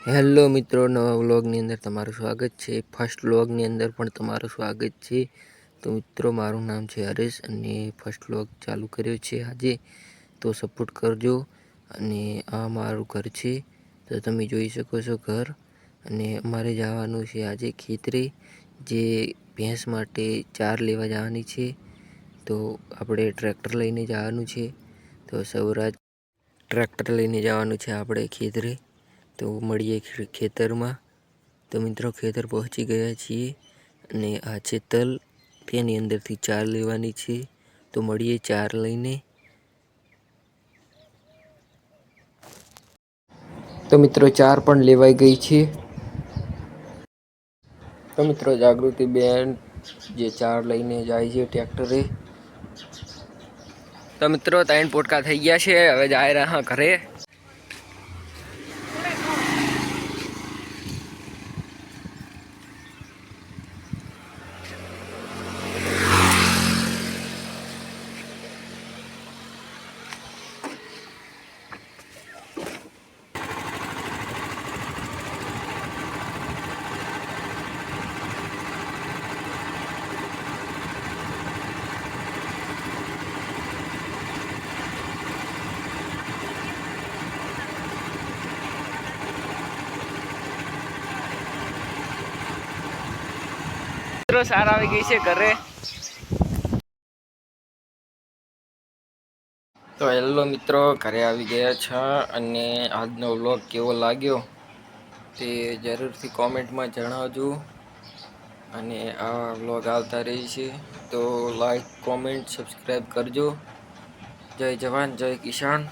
Hello મિત્રો, નવા વ્લોગની અંદર તમારું સ્વાગત છે. ફર્સ્ટ વ્લોગની અંદર પણ તમારું સ્વાગત છે. તો મિત્રો, મારું નામ છે હરેશ અને ફર્સ્ટ વ્લોગ ચાલુ કર્યો છે આજે. તો સપોર્ટ કરજો. અને આ મારું ઘર છે, તો તમે જોઈ શકો છો ઘર. અને અમારે જવાનું છે આજે ખેતરે, જે ભેંસ માટે ચાર લેવા જવાની છે. તો આપણે ટ્રેક્ટર લઈને જવાનું છે. તો સૌરાજ ટ્રેક્ટર લઈને જવાનું છે આપણે ખેતરે. તો મળીએ ખેતરમાં. તો મિત્રો, ખેતર પહોંચી ગયા છીએ અને આ છે તલ, તેની અંદરથી ચાર લેવાની છે. તો મળીએ ચાર લઈને. તો મિત્રો, ચાર પણ લેવાઈ ગઈ છે. તો મિત્રો, જાગૃતિ બેન જે ચાર લઈને જાય છે ટ્રેક્ટરે. તો મિત્રો, 3 પોટકા થઈ ગયા છે. હવે જાય રહ્યા ઘરે. મિત્રો, સાર આવી ગઈ છે ઘરે. તો હેલો મિત્રો, ઘરે આવી ગયા છે. અને આજનો વ્લોગ કેવો લાગ્યો તે જરૂરથી કોમેન્ટમાં જણાવજો. અને આ વ્લોગ આવતા રહે છે, તો લાઈક, કોમેન્ટ, સબસ્ક્રાઈબ કરજો. જય જવાન, જય કિસાન.